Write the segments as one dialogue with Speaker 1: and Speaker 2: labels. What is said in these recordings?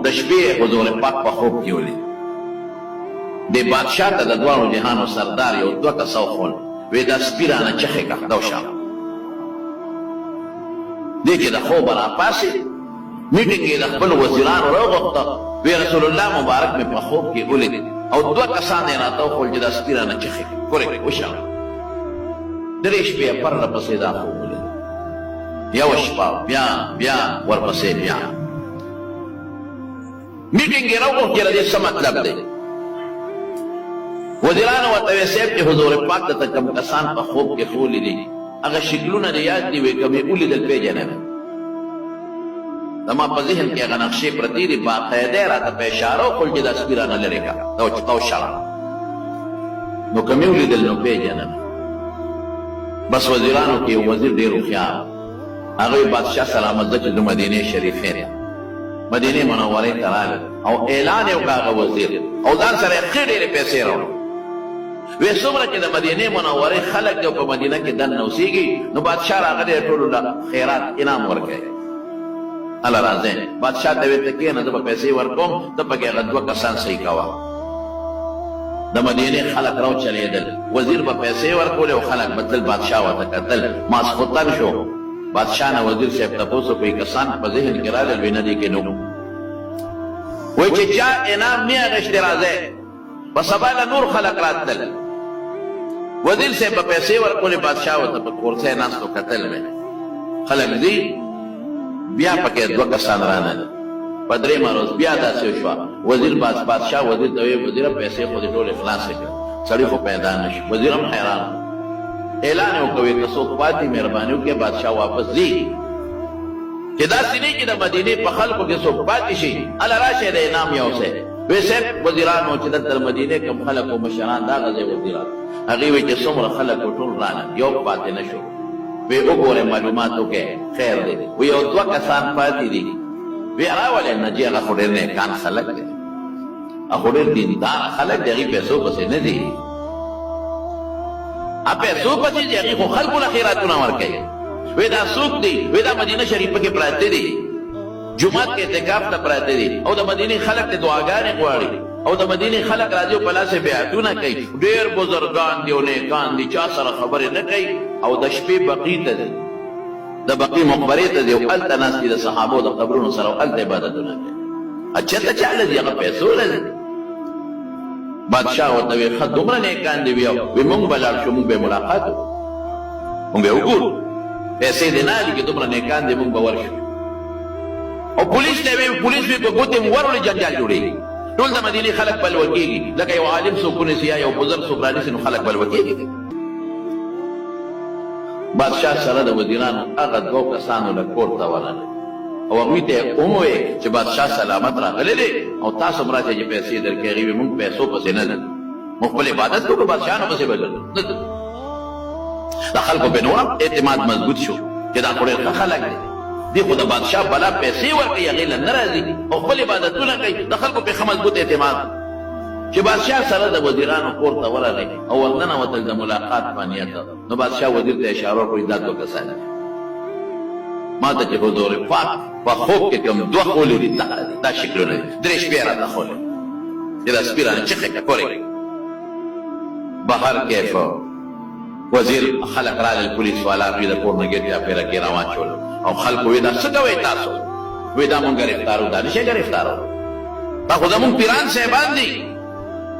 Speaker 1: د شپې حضور پاک په خوب کې ولید د بادشاه ته د دواړو جهانو سردار یو 2 کسه وښول وی دا سپي رانه چغې کړه دا وشه دې کې د خوبه راپاسې میټینګ یې د خپل وزیرانو راوغوښته وی رسول الله مبارک مې په خوب کې ولید او 2 کسان یې راته وښول چې دا سپي رانه چغې کړه وشه درې شپې پرله پسې دا خوب ولید یو شپه بیا ورپسې بیا میټینګ یې راوغوښت چې د دې څه مطلب دی وزیرانو ورته ویل صاحب چې حضور پاک ته کوم کسان په خوب کې ښولي دي هغه شکلونه دې یاد دي وی کوم یې ولیدل پېژنم زما په ذهن کې هغه نقشې پرتې دي باقاعده راته په اشاره وکړل چې دا سپي رانه لرې کړه دا وشړه نو کوم یې ولیدل نو پېژنم بس وزیرانو کې یو وزیر ډېر هوښیار هغه بادشاه سلامت ده چې د مدینې شریفې دی مدینې منورې ته راغی او اعلان یې وکړ هغه وزیر او ځان سره یې ښې ډېرې پیسې راوړې وی څومره چې د مدینې منورې خلک دی په مدینه کې دننه اوسېږي نو بادشاه راغلی ټولو له خیرات انعام ورکوي الله راځئ بادشاه ته ویل ته کښېنه زه به پیسې ورکوم ته پکې هغه 2 کسان صحیح کوه د مدینې خلک راوچلېدل وزیر به پیسې ورکولې او خلک به تل بادشاه ورته کتل ماسخوتن شو بادشاه نه وزیر صاحب تپوس وکړئ کسان په ذهن کې راغلل وی نه دي کې نو وایي چې چا انعام نه اخیستی راځئ په سبا له نور خلک راتلل وزیر صاحب به پیسې ورکولې بادشاه ورته په کورسۍ ناستو کتل مې خلک ځي بیا پکې 2 کسان رانه په 3 ورځ بیا داسې وشوه وزیر بادشاه وزیر ته ویل وزیره پیسې خو دې ټولې خلاصې کړه سړي خو پیدا نه شي وزیر هم حیران اعلان یې وکړ که څوک پاتې مهرباني وکړي بادشاه واپس ځي چې داسې نه چې د مدینې په خلکو کې څوک پاتې شي هله راشئ د انعام یوسئ وی صاحب وزیرانو چې دلته د مدینې کوم خلک او مشران دا غځئ وزیران هغې وایي چې څومره خلک ټول رانه یو پاتې نه شو وی وګورئ معلومات وکړئ خیر دی وی یو 2 کسان پاتې دي وی راولئ نه جي هغه خو ډېر نیکان خلک دی هغه ډېر دیندار خلک دی هغې پیسو پسې نه دي پیسو پسې دي هغې خو خلکو له خیراتونه ورکوي وی دا څوک دي وی دا مدینه شریفه کې پراته دي جمعات کې اعتکاف ته پراته دي او د مدینې خلک ته دعاګانې غواړي او د مدینې خلک راځي او په لاسې بیعتونه کوي ډېر بزرګان دي او نیکان دي چا سره خبرې نه کوي او د شپې بقي ته ځي د بقي مقبرې ته ځي او هلته ناست دي د صحابو د قبرونو سره او هلته عبادتونه کوي چېرته چا له ځي هغه پیسو له ځي بادشاه ورته ویل ښه دومره نیکان دي وی موږ به لاړ شو موږ به یې ملاقات وکړو موږ به یې وګورو پیسې دې نه دي که دومره نیکان دي موږ به ورشو او پولیس ته وی پولیس وی په ګوتې مو ورولې جنجال جوړېږي ټول د مدینې خلک بلوه کېږي لکه یو عالم څوک ونیسي یا یو بزرګ څوک رانیسي نو خلک بلوه کېږي بادشاه سره د وزیرانو هغه 2 کسانو له کور ته ورغی او هغوی ته یې ومویل چې بادشاه سلامت راغلی دی او تاسو هم راشئ چې پیسې درکړئ هغې ویل موږ پیسو پسې نه ځو موږ خپل عبادت کوو که بادشاهانو پسې به ځو نه ځو د خلکو پې نور اعتماد مضبوط شو چې دا خو ډېر ښه خلک دی دی خو د بادشاه بلا پیسې ورکوي هغې له نه راځي او خپل عبادتونه کوي د خلکو پې ښه مضبوط اعتماد چې بادشاه سره د وزیرانو کور ته ورغی او ورننوتل د ملاقات په نیت نو بادشاه وزیر ته اشاره وکړي دا 2 کسان ما ته چې حضور پاک په خوب کې کوم 2 ښولي دي دا شکلونه دي 3 شپې راته ښولي چې دا سپي رانه چغې کړه کورې بهر کیف وزیر خلک راغلل پولیس والا هغوی د کور نه ګېټ چاپېره کې روان شول او خلکو وی دا څه کوئ تاسو وی دا مونږ ګرفتارو دا نشئ ګرفتارو دا خو زمونږ پیران صاحبان دي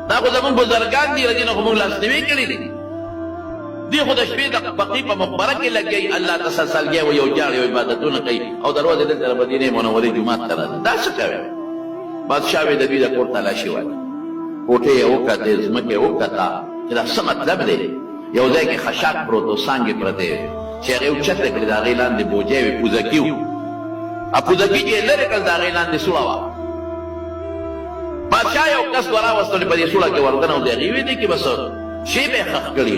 Speaker 1: دا خو زمونږ بزرګان دي دې نه خو مونږ لاسنیوي کړي دي دی خو د شپې د بقي په مقبره کې لګي الله تسلسلګي او یو جاړ یو عبادتونه کوي او دروازې دلته د مدینې منورې جومات ته راځي دا څه کوي بادشاه وی د دوی د کور تلاشي وکړه کوټې یې وکتې ځمکې یې وکته چې دا څه مطلب دی یو ځای کې خشاک پروت و څانګې پرتې چې هغې اوچته کړې د هغې لاندې بوجۍ وې پوزکي وو پوزکي چې یې لرې کړل د هغې لاندې سوړه وه بادشاه یو کس وراوستلې په دې سوړه کې وردنه او د هغې وې دې کې بس شی به یې ښخ کړي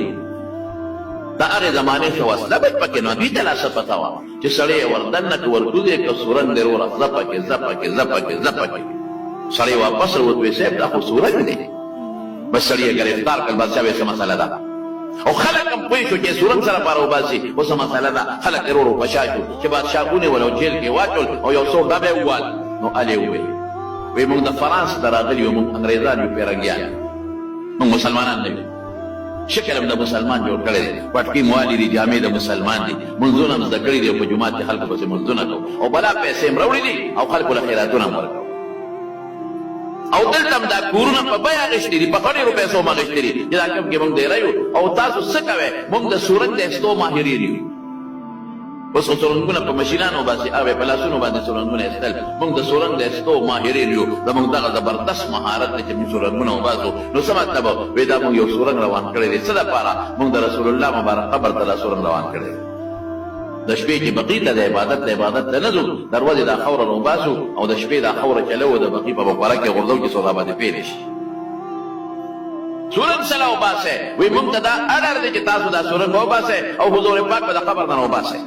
Speaker 1: د هغې زمانې ښه وسله به پکې نو دوی ته لا څه پته وه چې سړی یې وردنه که ورکوز یې که سورنګ دی وروره زه پکې زه پکې زه پکې زه پکې سړی واپس راووت وی صاحب دا خو سورنګ دی بس سړی یې ګرفتار کړل بادشاه وی څه مسله ده او خلک هم پوه شو چې سورنګ سره پاره وباسي اوس مسله ده خلک یې ورو په شا شو چې بادشاه ونیول او جیل کې واچول او یو څوک دا به یې ووال نو هلې وویل وی مونږ د فرانس ته راغلي یو، مونږ انګریزان یو پیرنګیان، مونږ مسلمانان نه یو. شکل هم د مسلمان جوړ کړی دی، پټکي موالي دي، جامې د مسلمان دي، منځونه هم زده کړي دي، په جومات کې خلکو پسې منځونه کوو، او بلا پیسې هم راوړي دي او خلکو له خیراتونه هم ورکوو. او دلته هم دا کورونه په بیه اخېستي دي، په ډېرو پیسو هم اخېستي دي چې دا کوم کې مونږ ډېری یو. او تاسو څه کوئ؟ مونږ د سورنګ د ایستو ماهرین یو. اوس خو سورنګونه په مشینانو باسي، او په لاسونو باندې سورنګونه ایستل. مونږ د سورنګ د ایستو ماهرین یو. زمونږ دغه زبردست مهارت دی چې مونږ سورنګونه وباسو. نو څه مطلب؟ وایي دا مونږ یو سورنګ روان کړی دی. څه دپاره؟ مونږ د رسول الله مبارک قبر ته دا سورنګ روان کړی دی. د شپې چې بقي ته د عبادت ته نه ځو، دروازې دا خوره راوباسو او د شپې دا خوره چلو د بقي په مقبره کې غورځو چې څو باندې پیلې شي. سورنګ سره وباسئ. وایي مونږ ته دا اډر دی چې تاسو دا سورنګ وباسئ او حضور پاک به د قبر نه وباسئ.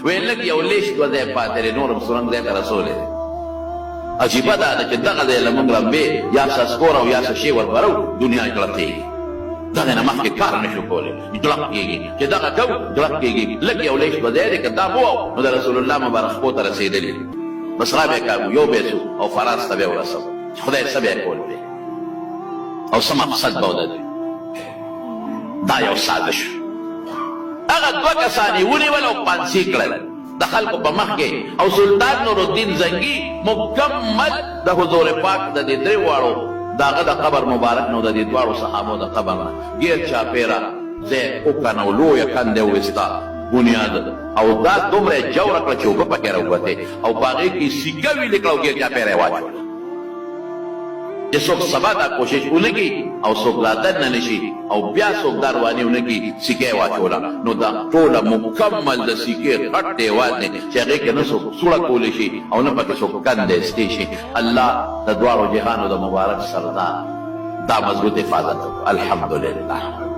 Speaker 1: وی لږ یو لیش دوه ځای پاتې دی، نور هم سورنګ ځای ته رسولی دی. عجیبه دا ده چې دغه ځای له مونږ رمبې یا سسکور او یا څه شی وربرو، دنیا جړقېږي. دغه نه مخکې کار نه شو کولی، جړق کېږي. چې دغه کوو جړق کېږي. لږ یو لیش دوه ځای دی، که دا مو نو د رسول الله مبارک خپو ته رسېدلي. بس را به یې کاږو، یو به یې څو او فرانس ته به یې ورسوو. خدای څه به یې کول دی او څه مقصد به ود دی. دا یو سازش. هغه دوه کسان یې ونیول او پانسي کړل د خلکو په مخ کې. او سلطان نورالدین زنګي مکمل د حضور پاک د دې درې واړو د هغه د قبر مبارک نو د دې دواړو صحابو د قبر نه ګیر چاپېره ځای وکنه، لویه کنده وویسته بنیاد، او دا دومره یې جوړه کړه چې اوبه پکې راووتې، او په هغې کې سیکه ویلې کړه او ګیر چاپېره یې واچوله چې څوک سبا دا کوشش ونکړي او څوک لا دننه نشي او بیا څوک دا رواني ونکړي، سیکه یې واچوله. نو دا ټوله مکمل د سیکې غټ دیوال دی چې هغې کې نه څوک سوړه کولی شي او نه پکې څوک کنده ایستی شي. الله د دواړو جهانو د مبارک سردار دا مضبوط حفاظت وکړو. الحمدلله.